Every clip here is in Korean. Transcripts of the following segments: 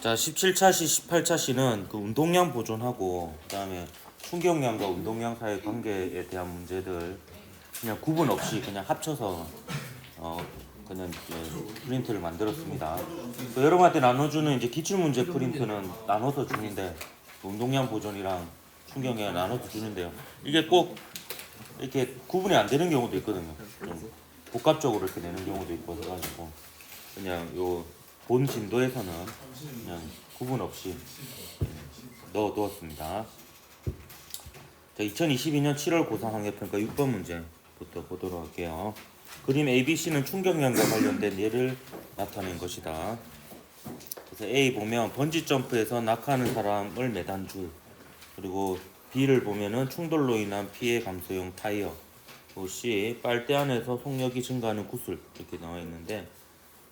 자, 17차시, 18차시는 그 운동량 보존하고 그다음에 충격량과 운동량 사이의 관계에 대한 문제들 그냥 구분 없이 그냥 합쳐서 그냥 이제 프린트를 만들었습니다. 그 여러분한테 나눠주는 이제 기출 문제 프린트는 나눠서 주는데 운동량 보존이랑 충격량 나눠서 주는데요. 이게 꼭 이렇게 구분이 안 되는 경우도 있거든요. 좀 복합적으로 이렇게 내는 경우도 있고 해가지고 그냥 요 본 진도에서는 그냥 구분 없이 넣어두었습니다. 자, 2022년 7월 고3 학예평가 6번 문제부터 보도록 할게요. 그림 ABC는 충격량과 관련된 예를 나타낸 것이다. 그래서 A 보면 번지 점프에서 낙하하는 사람을 매단 줄, 그리고 B를 보면은 충돌로 인한 피해 감소용 타이어, 또 C 빨대 안에서 속력이 증가하는 구슬 이렇게 나와 있는데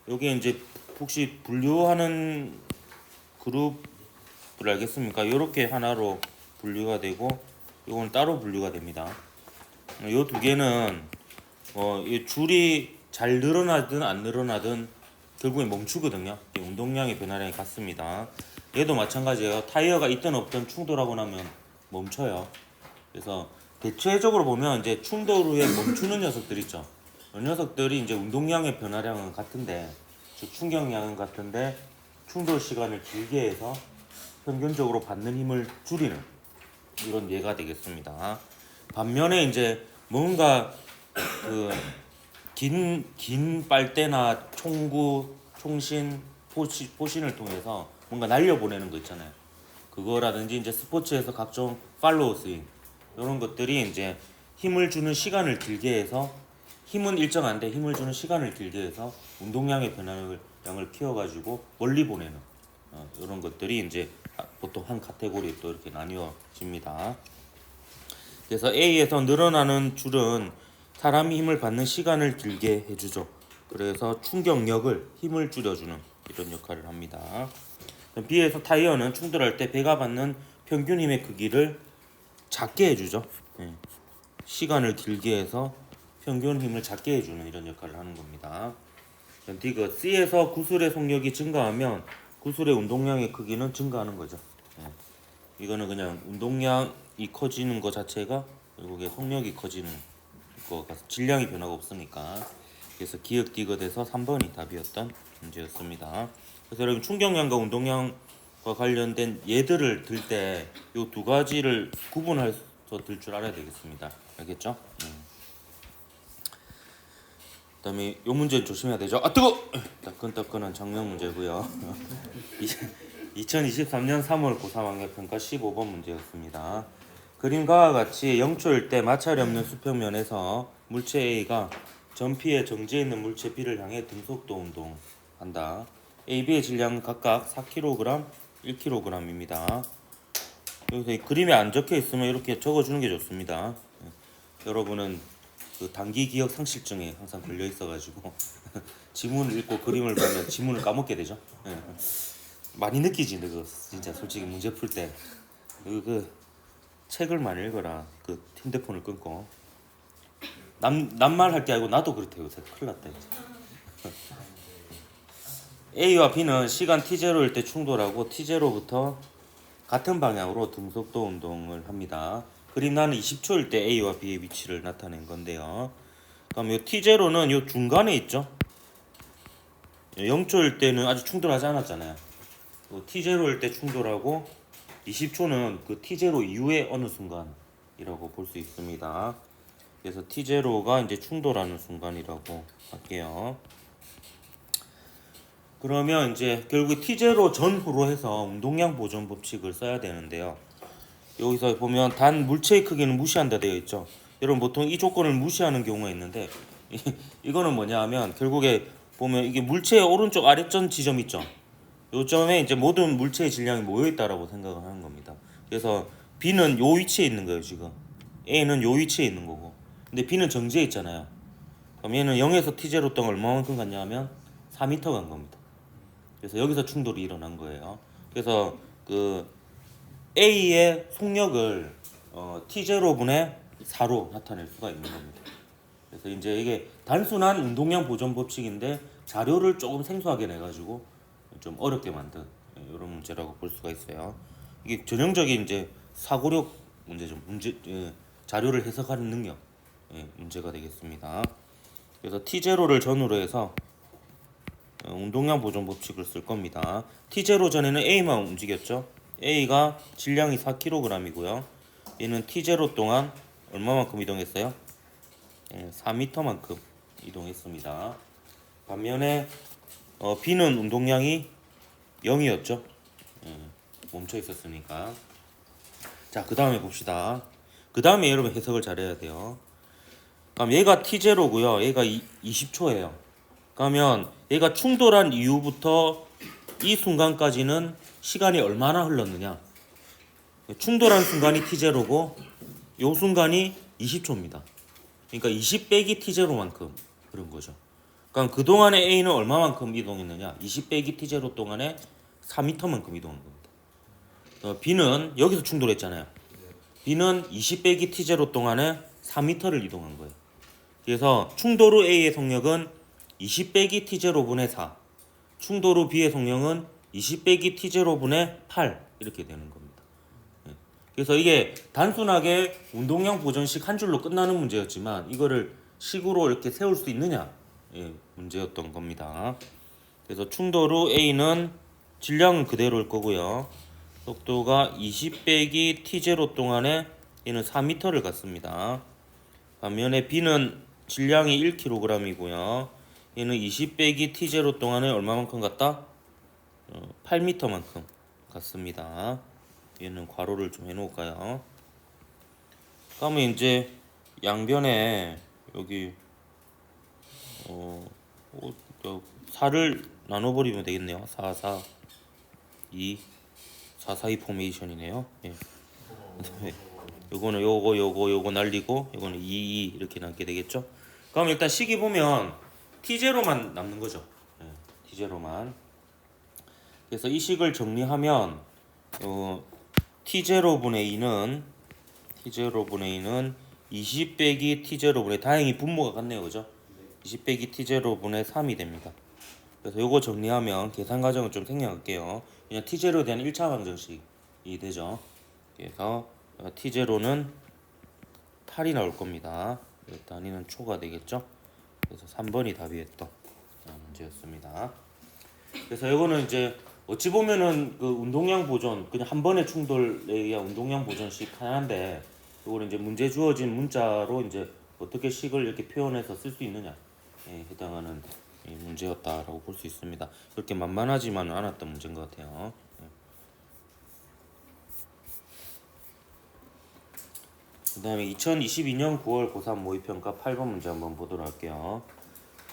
여기에 이제 혹시 분류하는 그룹을 알겠습니까? 이렇게 하나로 분류가 되고 이건 따로 분류가 됩니다. 이 두 개는 이 줄이 잘 늘어나든 안 늘어나든 결국에 멈추거든요. 운동량의 변화량이 같습니다. 얘도 마찬가지예요. 타이어가 있든 없든 충돌하고 나면 멈춰요. 그래서 대체적으로 보면 이제 충돌 후에 멈추는 녀석들 있죠. 이 녀석들이 이제 운동량의 변화량은 같은데, 즉 충격량은 같은데 충돌 시간을 길게 해서 평균적으로 받는 힘을 줄이는 이런 예가 되겠습니다. 반면에 이제 뭔가 그 긴 빨대나 총구, 총신, 포신을 통해서 뭔가 날려보내는 거 있잖아요. 그거라든지 이제 스포츠에서 각종 팔로우 스윙 이런 것들이 이제 힘을 주는 시간을 길게 해서 힘은 일정한데 힘을 주는 시간을 길게 해서 운동량의 변화량을 키워가지고 멀리 보내는 이런 것들이 이제 보통 한 카테고리에 또 이렇게 나뉘어집니다. 그래서 A에서 늘어나는 줄은 사람이 힘을 받는 시간을 길게 해주죠. 그래서 충격력을 힘을 줄여주는 이런 역할을 합니다. B에서 타이어는 충돌할 때 배가 받는 평균 힘의 크기를 작게 해주죠. 시간을 길게 해서 평균 힘을 작게 해주는 이런 역할을 하는 겁니다. D가 C에서 구슬의 속력이 증가하면 구슬의 운동량의 크기는 증가하는 거죠. 이거는 그냥 운동량이 커지는 것 자체가 결국에 속력이 커지는 것 같아서 질량이 변화가 없으니까. 그래서 기역 D가 돼서 3번이 답이었던 문제였습니다. 그래서 여러분 충격량과 운동량과 관련된 예들을 들 때 이 두 가지를 구분해서 들 줄 알아야 되겠습니다. 알겠죠? 그다음에 이 문제 조심해야 되죠. 아 뜨거! 따끈따끈한 정면 문제고요. 2023년 3월 고3 학예평가 15번 문제였습니다. 그림과 같이 0초일 때 마찰이 없는 수평면에서 물체 A가 전 P에 정지해 있는 물체 B를 향해 등속도 운동한다. A, B의 질량은 각각 4kg, 1kg입니다. 여기서 이 그림에 안 적혀 있으면 이렇게 적어주는 게 좋습니다. 여러분은 그 단기 기억 상실증에 항상 걸려 있어가지고 지문을 읽고 그림을 보면 지문을 까먹게 되죠. 많이 느끼지, 너 진짜 솔직히 문제 풀 때 그 책을 많이 읽어라. 그 핸드폰을 끊고 남말 할 게 아니고 나도 그렇대요. 요새 큰일 났다 이제. A와 B는 시간 t0일 때 충돌하고 t0부터 같은 방향으로 등속도 운동을 합니다. 그림 나는 20초일 때 A와 B의 위치를 나타낸 건데요. 그럼 이 t0는 이 중간에 있죠. 0초일 때는 아직 충돌하지 않았잖아요. t0일 때 충돌하고 20초는 그 t0 이후의 어느 순간이라고 볼 수 있습니다. 그래서 t0가 이제 충돌하는 순간이라고 할게요. 그러면 이제 결국 t0 전후로 해서 운동량 보존 법칙을 써야 되는데요. 여기서 보면 단 물체의 크기는 무시한다 되어 있죠. 여러분 보통 이 조건을 무시하는 경우가 있는데 이거는 뭐냐 하면 결국에 보면 이게 물체의 오른쪽 아래점 지점 있죠. 요점에 이제 모든 물체의 질량이 모여 있다라고 생각을 하는 겁니다. 그래서 B는 요 위치에 있는 거예요, 지금. A는 요 위치에 있는 거고. 근데 B는 정지해 있잖아요. 그럼 얘는 0에서 T0 동안 얼마만큼 갔냐 하면 4m 간 겁니다. 그래서 여기서 충돌이 일어난 거예요. 그래서 그 A의 속력을 T0분의 4로 나타낼 수가 있는 겁니다. 그래서 이제 이게 단순한 운동량 보존 법칙인데 자료를 조금 생소하게 내가지고 좀 어렵게 만든 이런 문제라고 볼 수가 있어요. 이게 전형적인 이제 사고력 문제죠. 자료를 해석하는 능력 문제가 되겠습니다. 그래서 T0를 전후로 해서 운동량 보존 법칙을 쓸 겁니다. T0 전에는 A만 움직였죠. A가 질량이 4kg이고요. 얘는 T0 동안 얼마만큼 이동했어요? 4m만큼 이동했습니다. 반면에 B는 운동량이 0이었죠. 멈춰 있었으니까. 자, 그 다음에 봅시다. 그 다음에 여러분 해석을 잘해야 돼요. 그럼 얘가 T0고요. 얘가 20초예요. 그러면 얘가 충돌한 이후부터 이 순간까지는 시간이 얼마나 흘렀느냐? 충돌한 순간이 T0고 요 순간이 20초입니다. 그러니까 20 빼기 T0만큼 그런 거죠. 그럼 그동안에 A는 얼마만큼 이동했느냐? 20 빼기 T0 동안에 4m만큼 이동한 겁니다. B는 여기서 충돌했잖아요. B는 20 빼기 T0 동안에 4m를 이동한 거예요. 그래서 충돌 후 A의 속력은 20 빼기 T0분의 4, 충돌 후 B의 속력은 20 빼기 T0분의 8 이렇게 되는 겁니다. 그래서 이게 단순하게 운동량 보존식 한 줄로 끝나는 문제였지만 이거를 식으로 이렇게 세울 수 있느냐 문제였던 겁니다. 그래서 충돌 후 A는 질량은 그대로일 거고요. 속도가 20 빼기 T0 동안에 얘는 4m를 갔습니다. 반면에 B는 질량이 1kg이고요. 얘는 20 빼기 T0 동안에 얼마만큼 갔다? 8m만큼 갔습니다. 얘는 괄호를 좀 해놓을까요? 그러면 이제 양변에 여기 4를 나눠버리면 되겠네요. 4, 4, 2, 4, 4, 2 포메이션이네요. 예. 요거는 요거 날리고 요거는 2, 2 이렇게 남게 되겠죠. 그럼 일단 식이 보면 T0만 남는 거죠. 예, T0만. 그래서 이 식을 정리하면 T0분의 2는 20 빼기 T0분의 다행히 분모가 같네요. 그죠? 20 빼기 T0분의 3이 됩니다. 그래서 요거 정리하면 계산 과정을 좀 생략할게요. 그냥 T0에 대한 1차 방정식이 되죠. 그래서 T0는 8이 나올 겁니다. 단위는 초가 되겠죠. 그래서 3번이 답이었던 문제였습니다. 그래서 이거는 이제 어찌 보면은 그 운동량 보존 그냥 한 번의 충돌에 의한 운동량 보존식 하나인데 이거는 이제 문제 주어진 문자로 이제 어떻게 식을 이렇게 표현해서 쓸 수 있느냐에 해당하는 문제였다라고 볼 수 있습니다. 그렇게 만만하지만은 않았던 문제인 것 같아요. 그 다음에 2022년 9월 고3 모의평가 8번 문제 한번 보도록 할게요.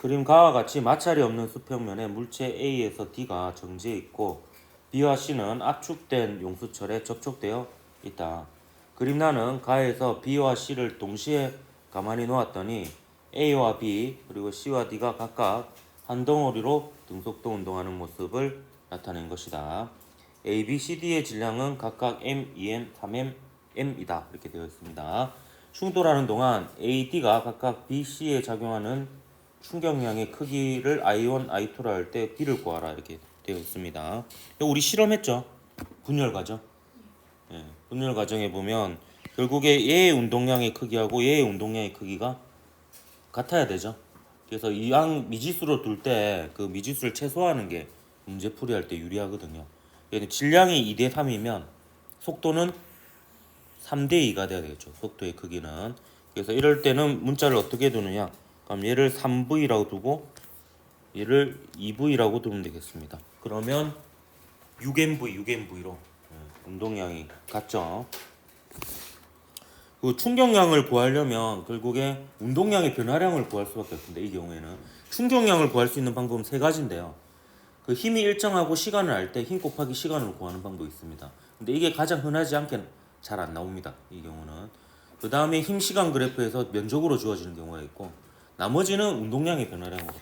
그림과와 같이 마찰이 없는 수평면에 물체 A에서 D가 정지해 있고 B와 C는 압축된 용수철에 접촉되어 있다. 그림란은 가에서 B와 C를 동시에 가만히 놓았더니 A와 B 그리고 C와 D가 각각 한 덩어리로 등속도 운동하는 모습을 나타낸 것이다. A, B, C, D의 질량은 각각 M, 2M, 3M, M이다. 이렇게 되어 있습니다. 충돌하는 동안 A, D가 각각 B, C에 작용하는 충격량의 크기를 I1, I2라 할 때 B를 구하라 이렇게 되어 있습니다. 우리 실험했죠? 분열 과정. 분열 과정에 보면 결국에 얘의 운동량의 크기하고 얘의 운동량의 크기가 같아야 되죠. 그래서 이왕 미지수로 둘 때 그 미지수를 최소화하는 게 문제 풀이할 때 유리하거든요. 질량이 2대 3이면 속도는 3대 2가 돼야 되겠죠. 속도의 크기는. 그래서 이럴 때는 문자를 어떻게 두느냐? 그럼 얘를 3V라고 두고 얘를 2V라고 두면 되겠습니다. 그러면 6MV로 운동량이 같죠. 그 충격량을 구하려면 결국에 운동량의 변화량을 구할 수밖에 없는데 이 경우에는 충격량을 구할 수 있는 방법은 세 가지인데요. 그 힘이 일정하고 시간을 알 때 힘 곱하기 시간으로 구하는 방법이 있습니다. 근데 이게 가장 흔하지 않게 잘 안 나옵니다. 이 경우는. 그 다음에 힘 시간 그래프에서 면적으로 주어지는 경우가 있고 나머지는 운동량의 변화량으로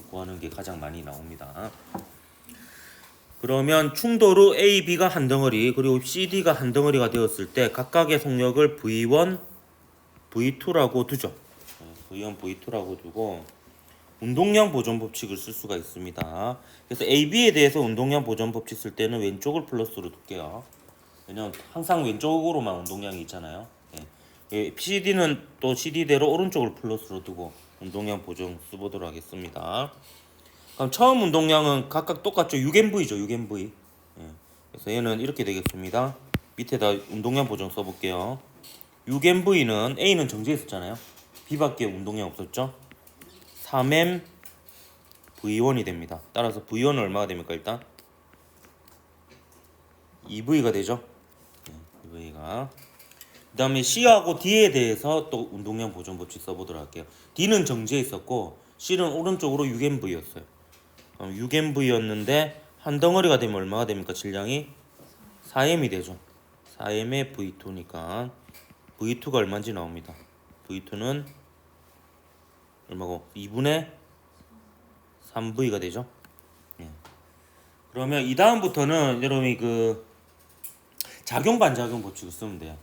구하는 게 가장 많이 나옵니다. 그러면 충돌 후 A, B가 한 덩어리 그리고 C, D가 한 덩어리가 되었을 때 각각의 속력을 V1, V2라고 두죠. V1, V2라고 두고 운동량 보존 법칙을 쓸 수가 있습니다. 그래서 AB에 대해서 운동량 보존 법칙 쓸 때는 왼쪽을 플러스로 둘게요. 왜냐면 항상 왼쪽으로만 운동량이 있잖아요. 예. CD는 또 CD대로 오른쪽을 플러스로 두고 운동량 보존 써보도록 하겠습니다. 그럼 처음 운동량은 각각 똑같죠. 6MV죠. 6MV. 예. 그래서 얘는 이렇게 되겠습니다. 밑에다 운동량 보존 써볼게요. 6MV는 A는 정지했었잖아요. B밖에 운동량 없었죠. 3M V1이 됩니다. 따라서 V1은 얼마가 됩니까? 일단 2V가 되죠. 네, 2V가. 그 다음에 C하고 D에 대해서 또 운동량 보존 법칙 써보도록 할게요. D는 정지해 있었고 C는 오른쪽으로 6MV였어요. 6MV였는데 한 덩어리가 되면 얼마가 됩니까? 질량이 4M이 되죠. 4M의 V2니까 V2가 얼마인지 나옵니다. V2는 얼마고? 2분의 3V가 되죠. 예. 그러면 이 다음부터는 여러분이 그 작용 반작용 법칙을 쓰면 돼요.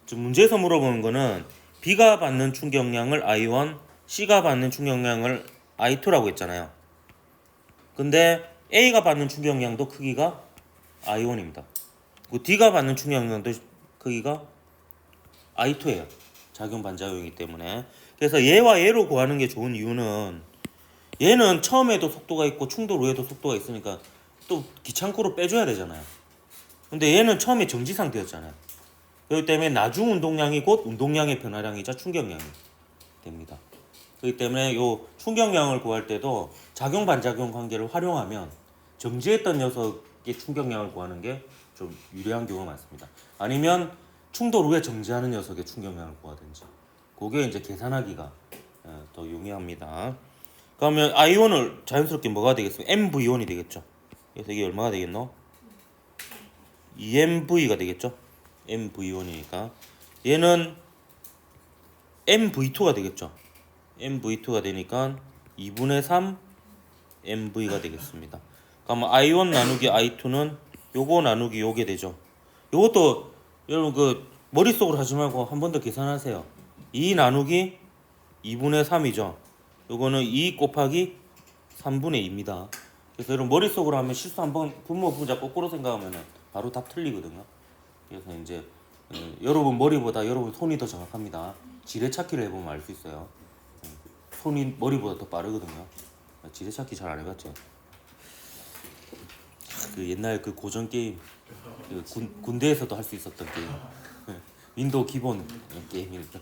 즉 문제에서 물어보는 거는 B가 받는 충격량을 I1, C가 받는 충격량을 I2라고 했잖아요. 근데 A가 받는 충격량도 크기가 I1입니다. 그 D가 받는 충격량도 크기가 I2예요. 작용 반작용이기 때문에. 그래서 얘와 얘로 구하는 게 좋은 이유는 얘는 처음에도 속도가 있고 충돌 후에도 속도가 있으니까 또 기창구로 빼줘야 되잖아요. 근데 얘는 처음에 정지 상태였잖아요. 그렇기 때문에 나중 운동량이 곧 운동량의 변화량이자 충격량이 됩니다. 그렇기 때문에 요 충격량을 구할 때도 작용 반작용 관계를 활용하면 정지했던 녀석의 충격량을 구하는 게 좀 유리한 경우가 많습니다. 아니면 충돌 후에 정지하는 녀석의 충격량을 구하든지 그게 이제 계산하기가 더 용이합니다. 그러면 I1을 자연스럽게 뭐가 되겠습니까? MV1이 되겠죠. 그래서 이게 얼마가 되겠노? 2MV가 되겠죠. MV1이니까 얘는 MV2가 되겠죠. MV2가 되니까 2분의 3 MV가 되겠습니다. 그러면 I1 나누기 I2는 요거 나누기 요게 되죠. 요것도 여러분 그 머릿속으로 하지 말고 한 번 더 계산하세요. 2 나누기 2분의 3이죠. 요거는 2 곱하기 3분의 2입니다. 그래서 여러분 머릿속으로 하면 실수 한번 분모 분자 거꾸로 생각하면 바로 답 틀리거든요. 그래서 이제 여러분 머리보다 여러분 손이 더 정확합니다. 지뢰찾기를 해보면 알 수 있어요. 손이 머리보다 더 빠르거든요. 지뢰찾기 잘 안 해봤죠? 그 옛날 그 고전 게임, 그 군대에서도 할 수 있었던 게임, 윈도우 기본 게임이죠.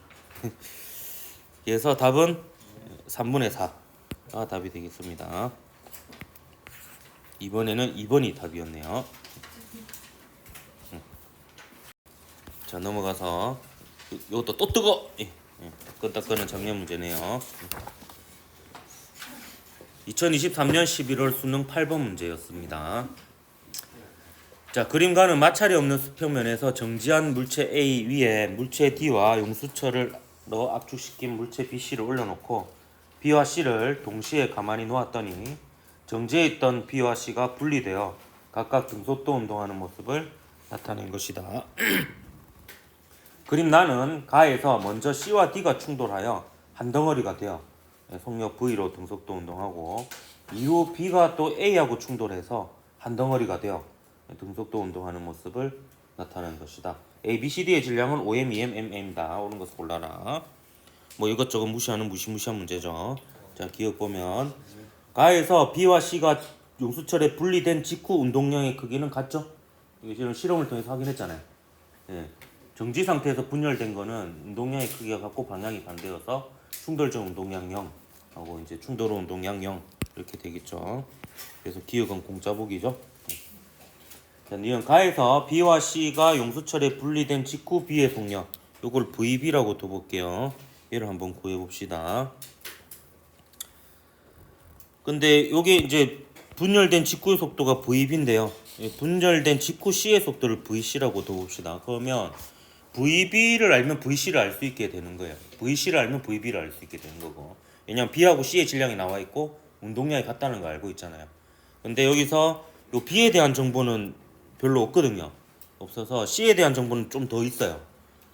그래서 답은 3분의 4가 답이 되겠습니다. 이번에는 2번이 답이었네요. 자 넘어가서 이것도 또 뜨거. 끄는 작년 문제네요. 2023년 11월 수능 8번 문제였습니다. 자 그림과는 마찰이 없는 수평면에서 정지한 물체 A 위에 물체 D와 용수철을 넣어 압축시킨 물체 BC를 올려놓고 B와 C를 동시에 가만히 놓았더니 정지해 있던 B와 C가 분리되어 각각 등속도 운동하는 모습을 나타낸 것이다. 그림 나는 가에서 먼저 C와 D가 충돌하여 한 덩어리가 되어 속력 V로 등속도 운동하고 이후 B가 또 A하고 충돌해서 한 덩어리가 되어 등속도 운동하는 모습을 나타낸 것이다. A, B, C, D의 질량은 5M, 2M, MM이다. 옳은 것을 골라라. 뭐 이것저것 무시하는 무시무시한 문제죠. 자 기억 보면 가에서 B와 C가 용수철에 분리된 직후 운동량의 크기는 같죠? 이게 지금 실험을 통해서 확인했잖아요. 예. 정지 상태에서 분열된 거는 운동량의 크기가 같고 방향이 반대여서 충돌적 운동량 0 하고 이제 충돌 후 운동량 0 이렇게 되겠죠. 그래서 기억은 공짜 보기죠. 자, 니은 가에서 B와 C가 용수철에 분리된 직후 B의 속력 요걸 VB라고 둬볼게요. 얘를 한번 구해봅시다. 근데 요게 이제 분열된 직후의 속도가 VB인데요. 분열된 직후 C의 속도를 VC라고 둬봅시다. 그러면 VB를 알면 VC를 알 수 있게 되는 거예요. VC를 알면 VB를 알 수 있게 되는 거고. 왜냐면 B하고 C의 질량이 나와 있고 운동량이 같다는 거 알고 있잖아요. 근데 여기서 요 B에 대한 정보는 별로 없거든요. 없어서 C에 대한 정보는 좀 더 있어요.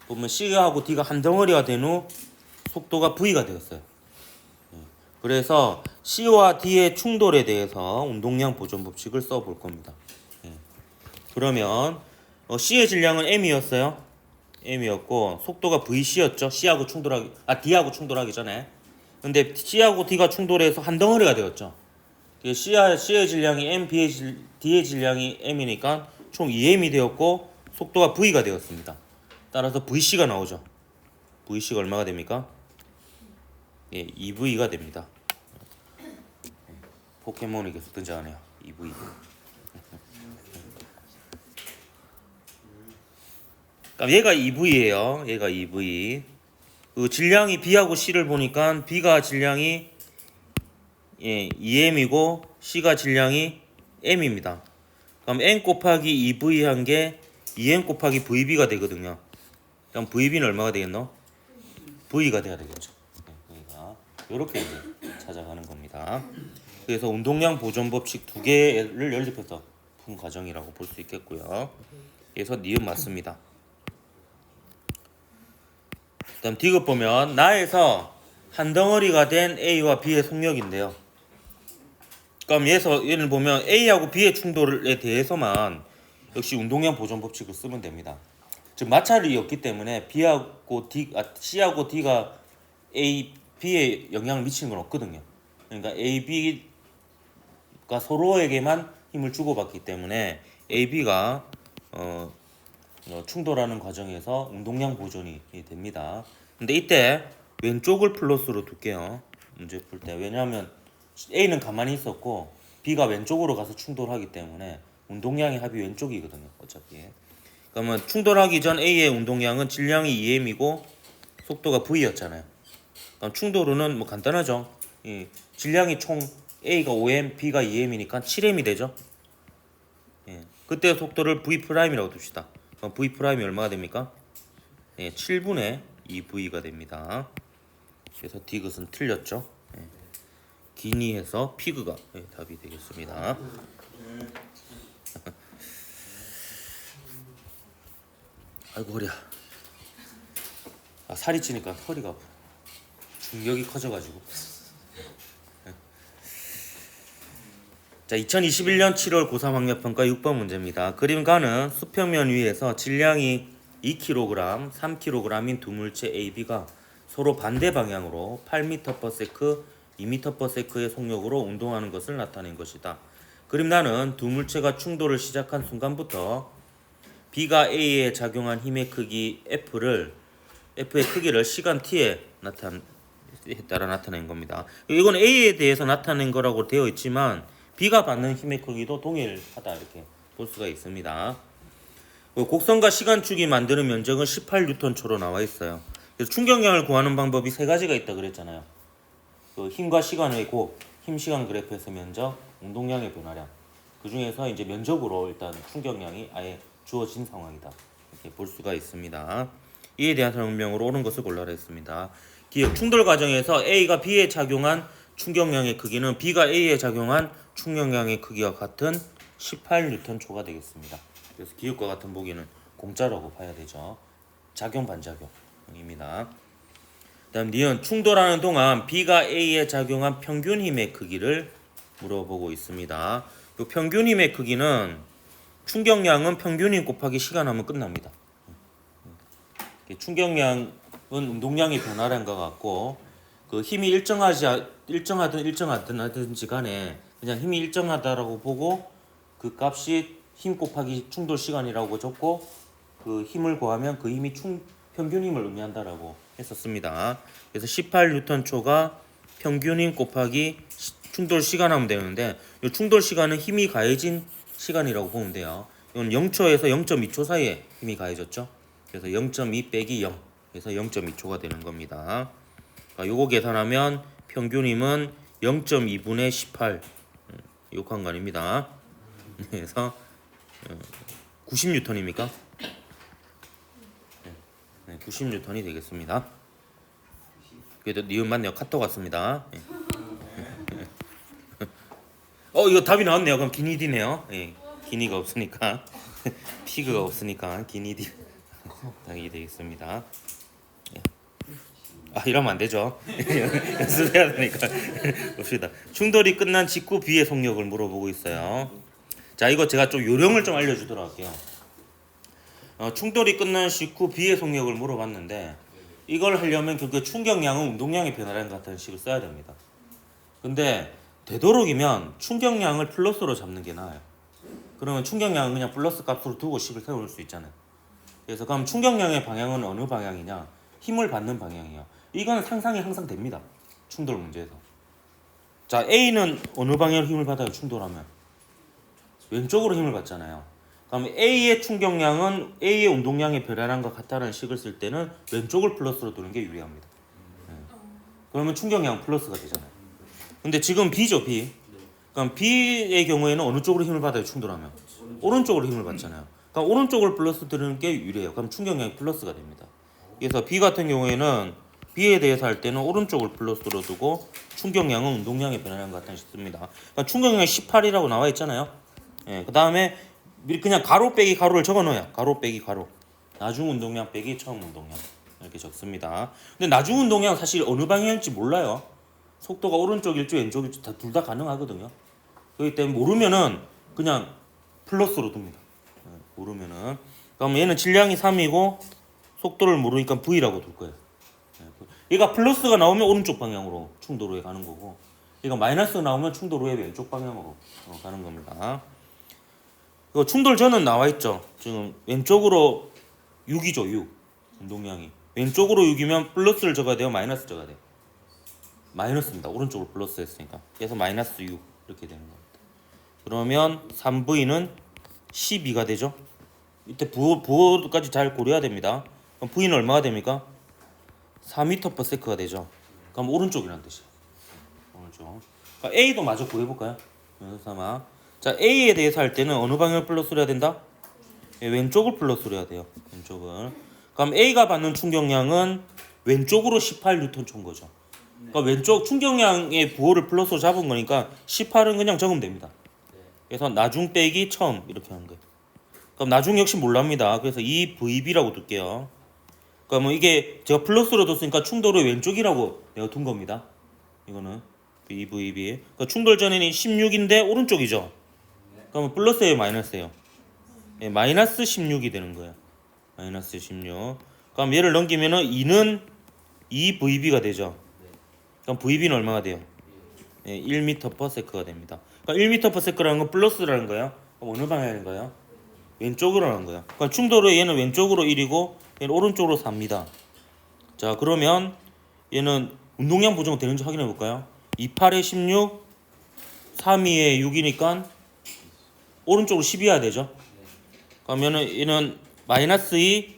보면 C하고 D가 한 덩어리가 된 후 속도가 V가 되었어요. 그래서 C와 D의 충돌에 대해서 운동량 보존 법칙을 써볼 겁니다. 예. 그러면 C의 질량은 M이었어요. M이었고 속도가 VC였죠. D하고 충돌하기 전에. 근데 C하고 D가 충돌해서 한 덩어리가 되었죠. C의 질량이 M, D의 질량이 M이니까 총 2M이 되었고 속도가 V가 되었습니다. 따라서 VC가 나오죠. VC가 얼마가 됩니까? 예, 2V가 됩니다. 포켓몬이 계속 등장하네요. 2V. 그럼 얘가 2V예요. 얘가 2V. 그 질량이 B하고 C를 보니까 B가 질량이 2M이고 C가 질량이 M입니다. 그럼 N 곱하기 2V 한 게 2M 곱하기 VB가 되거든요. 그럼 VB는 얼마가 되겠노? V가 돼야 되겠죠. 그러니까 이렇게 이제 찾아가는 겁니다. 그래서 운동량 보존 법칙 두 개를 연립해서 푼 과정이라고 볼 수 있겠고요. 그래서 니은 맞습니다. 그다음 디귿 보면 나에서 한 덩어리가 된 A와 B의 속력인데요. 그럼 얘를 보면 A하고 B의 충돌에 대해서만 역시 운동량 보존 법칙을 쓰면 됩니다. 즉 마찰이었기 때문에 C하고 D가 A, B에 영향을 미치는 건 없거든요. 그러니까 A, B가 서로에게만 힘을 주고받기 때문에 A, B가 충돌하는 과정에서 운동량 보존이 됩니다. 근데 이때 왼쪽을 플러스로 둘게요. 문제 풀 때. 왜냐하면 A는 가만히 있었고 B가 왼쪽으로 가서 충돌하기 때문에 운동량의 합이 왼쪽이거든요. 어차피. 그러면 충돌하기 전 A의 운동량은 질량이 2M이고 속도가 V였잖아요. 그럼 충돌 후는 뭐 간단하죠. 질량이 총 A가 5M, B가 2M이니까 7M이 되죠. 그때 속도를 V'이라고 둡시다. 그럼 V'이 얼마가 됩니까? 7분의 2V가 됩니다. 그래서 디귿은 틀렸죠. 기니해서 피그가 답이 되겠습니다. 아이고 허리야. 살이 찌니까 허리가 아파. 중력이 커져가지고. 자, 2021년 7월 고3 학력평가 6번 문제입니다. 그림가는 수평면 위에서 질량이 2kg, 3kg인 두 물체 A, B가 서로 반대 방향으로 8m/s, 2m/s의 속력으로 운동하는 것을 나타낸 것이다. 그림란은 두 물체가 충돌을 시작한 순간부터 B가 A에 작용한 힘의 크기 F의 크기를 시간 T에 따라 나타낸 겁니다. 이건 A에 대해서 나타낸 거라고 되어 있지만 B가 받는 힘의 크기도 동일하다 이렇게 볼 수가 있습니다. 곡선과 시간축이 만드는 면적은 18N초로 나와 있어요. 그래서 충격량을 구하는 방법이 세 가지가 있다 그랬잖아요. 힘과 시간의 곱, 힘 시간 그래프에서 면적, 운동량의 변화량. 그 중에서 이제 면적으로 일단 충격량이 아예 주어진 상황이다 이렇게 볼 수가 있습니다. 이에 대한 설명으로 옳은 것을 골라라 했습니다. 기억 충돌 과정에서 A가 B에 작용한 충격량의 크기는 B가 A에 작용한 충격량의 크기와 같은 18N초가 되겠습니다. 그래서 기억과 같은 보기는 공짜라고 봐야 되죠. 작용 반작용입니다. 다음 니은 충돌하는 동안 B가 A에 작용한 평균 힘의 크기를 물어보고 있습니다. 이 평균 힘의 크기는 충격량은 평균 힘 곱하기 시간하면 끝납니다. 충격량은 운동량의 변화량과 같고 그 힘이 일정하든지 간에 그냥 힘이 일정하다라고 보고 그 값이 힘 곱하기 충돌 시간이라고 적고 그 힘을 구하면 그 힘이 평균 힘을 의미한다라고 했었습니다. 그래서 18N초가 평균 힘 곱하기 충돌 시간 하면 되는데 이 충돌 시간은 힘이 가해진 시간이라고 보면 돼요. 이건 0초에서 0.2초 사이에 힘이 가해졌죠. 그래서 0.2 빼기 0 그래서 0.2초가 되는 겁니다. 요거 계산하면 평균 힘은 0.2분의 18 요 관관입니다. 그래서 90N입니까? 90N이 되겠습니다. 그래도 니은 맞네요. 카톡 왔습니다. 이거 답이 나왔네요. 그럼 기니디네요. 기니가 없으니까 피그가 없으니까 기니디 답이 되겠습니다. 이러면 안 되죠. 연습해야 되니까. 봅시다. 충돌이 끝난 직후 B의 속력을 물어보고 있어요. 자, 이거 제가 좀 요령을 좀 알려주도록 할게요. 충돌이 끝난 직후 B의 속력을 물어봤는데 이걸 하려면 결국에 충격량은 운동량의 변화량 같은 식을 써야 됩니다. 근데 되도록이면 충격량을 플러스로 잡는 게 나아요. 그러면 충격량은 그냥 플러스 값으로 두고 식을 세울 수 있잖아요. 그래서 그럼 충격량의 방향은 어느 방향이냐? 힘을 받는 방향이에요. 이건 상상이 항상 됩니다. 충돌 문제에서. 자, A는 어느 방향으로 힘을 받아요? 충돌하면 왼쪽으로 힘을 받잖아요. 그럼 A의 충격량은 A의 운동량의 변화량과 같다는 식을 쓸 때는 왼쪽을 플러스로 두는 게 유리합니다. 그러면 충격량 플러스가 되잖아요. 근데 지금 B죠, B. 그럼 B의 경우에는 어느 쪽으로 힘을 받아요? 충돌하면 오른쪽으로 힘을 받잖아요. 그럼 오른쪽을 플러스 두는 게 유리해요. 그럼 충격량이 플러스가 됩니다. 그래서 B 같은 경우에는 B에 대해서 할 때는 오른쪽을 플러스로 두고 충격량은 운동량의 변화량 같은 식 씁니다. 그러니까 충격량이 18이라고 나와 있잖아요. 예, 그 다음에 그냥 가로 빼기 가로를 적어 넣어요. 가로 빼기 가로. 나중 운동량 빼기 처음 운동량. 이렇게 적습니다. 근데 나중 운동량 사실 어느 방향일지 몰라요. 속도가 오른쪽일지 왼쪽일지 둘 다 가능하거든요. 그렇기 때문에 모르면은 그냥 플러스로 둡니다. 모르면은. 그럼 얘는 질량이 3이고 속도를 모르니까 V라고 둘 거예요. 얘가 플러스가 나오면 오른쪽 방향으로 충돌 후에 가는 거고 얘가 마이너스가 나오면 충돌 후에 왼쪽 방향으로 가는 겁니다. 이거 충돌 전은 나와 있죠. 지금 왼쪽으로 6이죠. 6 운동량이 왼쪽으로 6이면 플러스를 적어야 돼요? 마이너스 적어야 돼요? 마이너스입니다. 오른쪽으로 플러스 했으니까. 그래서 마이너스 6 이렇게 되는 겁니다. 그러면 3V는 12가 되죠. 이때 부호까지 잘 고려해야 됩니다. 그럼 V는 얼마가 됩니까? 4m/s가 되죠. 그럼 오른쪽이라는 뜻이에요. 오른쪽. 그러니까 A도 마저 구해볼까요? 삼아. 자, A에 대해서 할 때는 어느 방향을 플러스로 해야 된다? 왼쪽을 플러스로 해야 돼요. 왼쪽을. 그럼 A가 받는 충격량은 왼쪽으로 18N 친 거죠. 그러니까 왼쪽 충격량의 부호를 플러스로 잡은 거니까 18은 그냥 적으면 됩니다. 그래서 나중 빼기 처음 이렇게 하는 거예요. 그럼 나중 역시 몰랍니다. 그래서 이 VB라고 둘게요. 그러니까 뭐 이게 제가 플러스로 뒀으니까 충돌의 왼쪽이라고 내가 둔 겁니다. 이거는 VB. 그러니까 충돌 전에는 16인데 오른쪽이죠. 그러면 플러스예요, 마이너스예요? 네, 마이너스 16이 되는 거예요. 마이너스 16. 그럼 얘를 넘기면은 2는 2VB가 되죠. 그럼 VB는 얼마가 돼요? 네, 1m/s가 됩니다. 그러니까 1m/s라는 건 플러스라는 거예요. 그럼 어느 방향인가요? 왼쪽으로 하는 거예요. 그러니까 충돌로 얘는 왼쪽으로 1이고 얘는 오른쪽으로 4입니다. 자, 그러면 얘는 운동량 보정은 되는지 확인해 볼까요? 28에 16, 32에 6이니까 오른쪽으로 10이어야 되죠. 그러면은 얘는 마이너스 2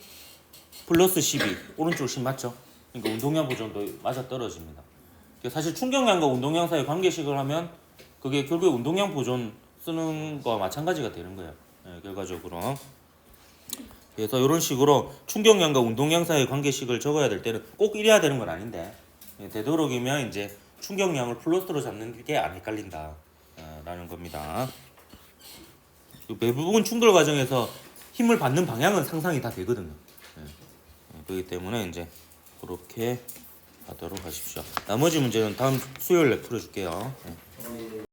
플러스 12 오른쪽으로 10 맞죠? 그러니까 운동량 보정도 맞아 떨어집니다. 사실 충격량과 운동량 사이 관계식을 하면 그게 결국에 운동량 보존 쓰는 거와 마찬가지가 되는 거예요. 네, 결과적으로. 그래서 이런 식으로 충격량과 운동량 사이의 관계식을 적어야 될 때는 꼭 이래야 되는 건 아닌데 되도록이면 이제 충격량을 플러스로 잡는 게 안 헷갈린다 라는 겁니다. 대부분 충돌 과정에서 힘을 받는 방향은 상상이 다 되거든요. 그렇기 때문에 이제 그렇게 하도록 하십시오. 나머지 문제는 다음 수요일에 풀어줄게요.